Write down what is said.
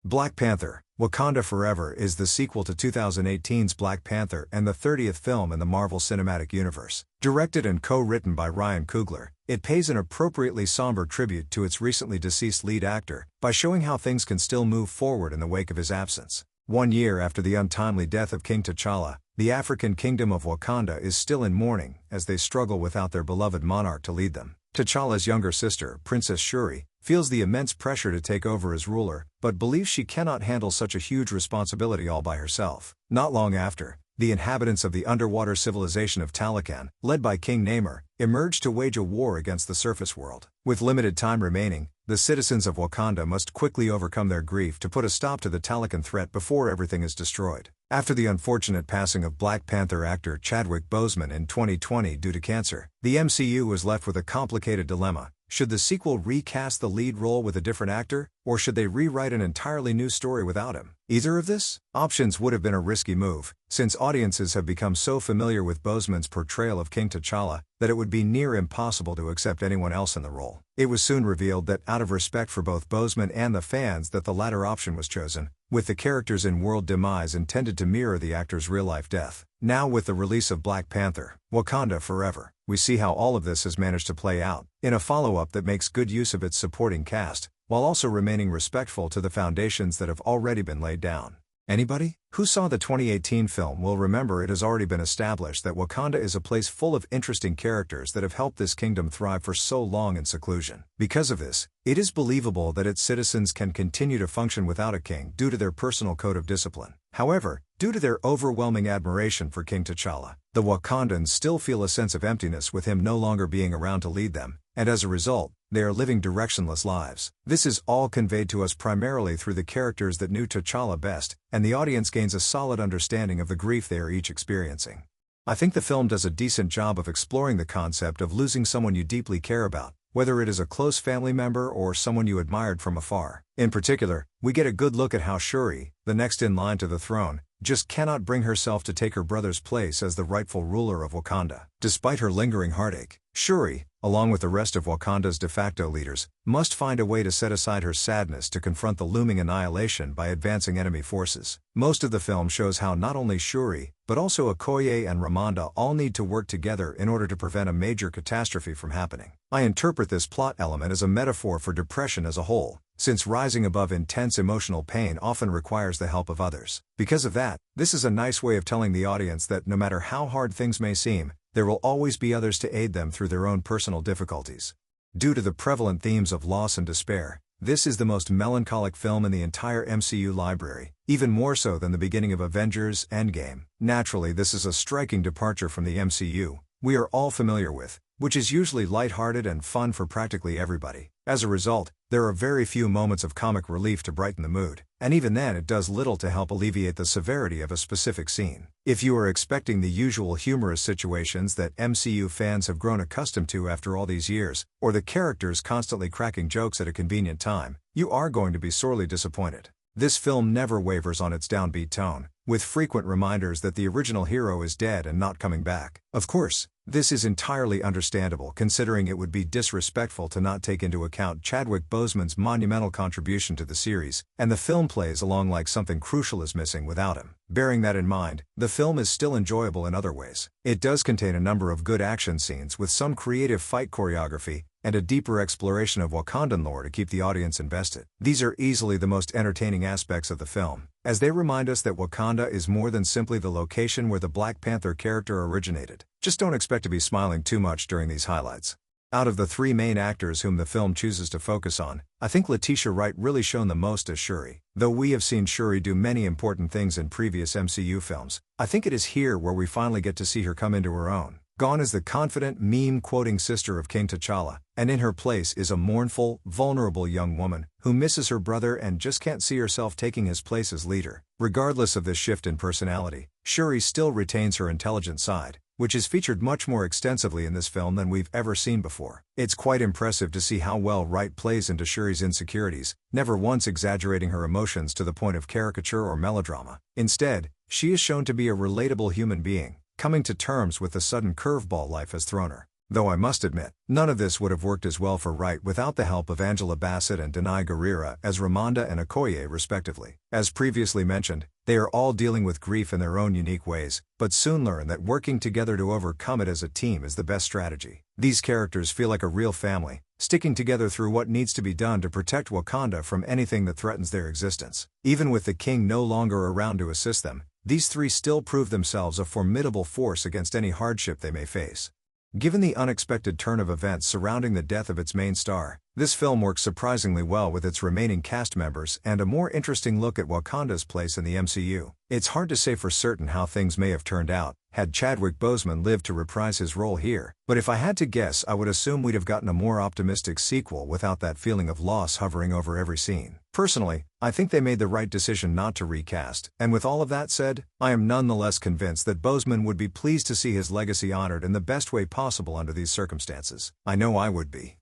Black Panther, Wakanda Forever is the sequel to 2018's Black Panther and the 30th film in the Marvel Cinematic Universe. Directed and co-written by Ryan Coogler, it pays an appropriately somber tribute to its recently deceased lead actor by showing how things can still move forward in the wake of his absence. 1 year after the untimely death of King T'Challa, the African kingdom of Wakanda is still in mourning as they struggle without their beloved monarch to lead them. T'Challa's younger sister, Princess Shuri, feels the immense pressure to take over as ruler, but believes she cannot handle such a huge responsibility all by herself. Not long after, the inhabitants of the underwater civilization of Talokan, led by King Namor, emerge to wage a war against the surface world. With limited time remaining, the citizens of Wakanda must quickly overcome their grief to put a stop to the Talokan threat before everything is destroyed. After the unfortunate passing of Black Panther actor Chadwick Boseman in 2020 due to cancer, the MCU was left with a complicated dilemma. Should the sequel recast the lead role with a different actor, or should they rewrite an entirely new story without him? Either of this options would have been a risky move, since audiences have become so familiar with Boseman's portrayal of King T'Challa that it would be near impossible to accept anyone else in the role. It was soon revealed that out of respect for both Boseman and the fans that the latter option was chosen, with the character's in-world demise intended to mirror the actor's real-life death. Now with the release of Black Panther, Wakanda Forever, we see how all of this has managed to play out, in a follow-up that makes good use of its supporting cast, while also remaining respectful to the foundations that have already been laid down. Anybody who saw the 2018 film will remember it has already been established that Wakanda is a place full of interesting characters that have helped this kingdom thrive for so long in seclusion. Because of this, it is believable that its citizens can continue to function without a king due to their personal code of discipline. However, due to their overwhelming admiration for King T'Challa, the Wakandans still feel a sense of emptiness with him no longer being around to lead them, and as a result, they are living directionless lives. This is all conveyed to us primarily through the characters that knew T'Challa best, and the audience gains a solid understanding of the grief they are each experiencing. I think the film does a decent job of exploring the concept of losing someone you deeply care about, whether it is a close family member or someone you admired from afar. In particular, we get a good look at how Shuri, the next in line to the throne, just cannot bring herself to take her brother's place as the rightful ruler of Wakanda. Despite her lingering heartache, Shuri, along with the rest of Wakanda's de facto leaders, must find a way to set aside her sadness to confront the looming annihilation by advancing enemy forces. Most of the film shows how not only Shuri, but also Okoye and Ramonda all need to work together in order to prevent a major catastrophe from happening. I interpret this plot element as a metaphor for depression as a whole, since rising above intense emotional pain often requires the help of others. Because of that, this is a nice way of telling the audience that no matter how hard things may seem, there will always be others to aid them through their own personal difficulties. Due to the prevalent themes of loss and despair, this is the most melancholic film in the entire MCU library, even more so than the beginning of Avengers Endgame. Naturally, this is a striking departure from the MCU we are all familiar with, which is usually lighthearted and fun for practically everybody. As a result, there are very few moments of comic relief to brighten the mood, and even then it does little to help alleviate the severity of a specific scene. If you are expecting the usual humorous situations that MCU fans have grown accustomed to after all these years, or the characters constantly cracking jokes at a convenient time, you are going to be sorely disappointed. This film never wavers on its downbeat tone, with frequent reminders that the original hero is dead and not coming back. Of course, this is entirely understandable considering it would be disrespectful to not take into account Chadwick Boseman's monumental contribution to the series, and the film plays along like something crucial is missing without him. Bearing that in mind, the film is still enjoyable in other ways. It does contain a number of good action scenes with some creative fight choreography, and a deeper exploration of Wakandan lore to keep the audience invested. These are easily the most entertaining aspects of the film, as they remind us that Wakanda is more than simply the location where the Black Panther character originated. Just don't expect to be smiling too much during these highlights. Out of the three main actors whom the film chooses to focus on, I think Letitia Wright really shone the most as Shuri. Though we have seen Shuri do many important things in previous MCU films, I think it is here where we finally get to see her come into her own. Gone is the confident, meme-quoting sister of King T'Challa, and in her place is a mournful, vulnerable young woman who misses her brother and just can't see herself taking his place as leader. Regardless of this shift in personality, Shuri still retains her intelligent side, which is featured much more extensively in this film than we've ever seen before. It's quite impressive to see how well Wright plays into Shuri's insecurities, never once exaggerating her emotions to the point of caricature or melodrama. Instead, she is shown to be a relatable human being, coming to terms with the sudden curveball life has thrown her. Though I must admit, none of this would have worked as well for Wright without the help of Angela Bassett and Danai Gurira as Ramonda and Okoye respectively. As previously mentioned, they are all dealing with grief in their own unique ways, but soon learn that working together to overcome it as a team is the best strategy. These characters feel like a real family, sticking together through what needs to be done to protect Wakanda from anything that threatens their existence. Even with the king no longer around to assist them, these three still prove themselves a formidable force against any hardship they may face. Given the unexpected turn of events surrounding the death of its main star, this film works surprisingly well with its remaining cast members and a more interesting look at Wakanda's place in the MCU. It's hard to say for certain how things may have turned out had Chadwick Boseman lived to reprise his role here, but if I had to guess, I would assume we'd have gotten a more optimistic sequel without that feeling of loss hovering over every scene. Personally, I think they made the right decision not to recast, and with all of that said, I am nonetheless convinced that Boseman would be pleased to see his legacy honored in the best way possible under these circumstances. I know I would be.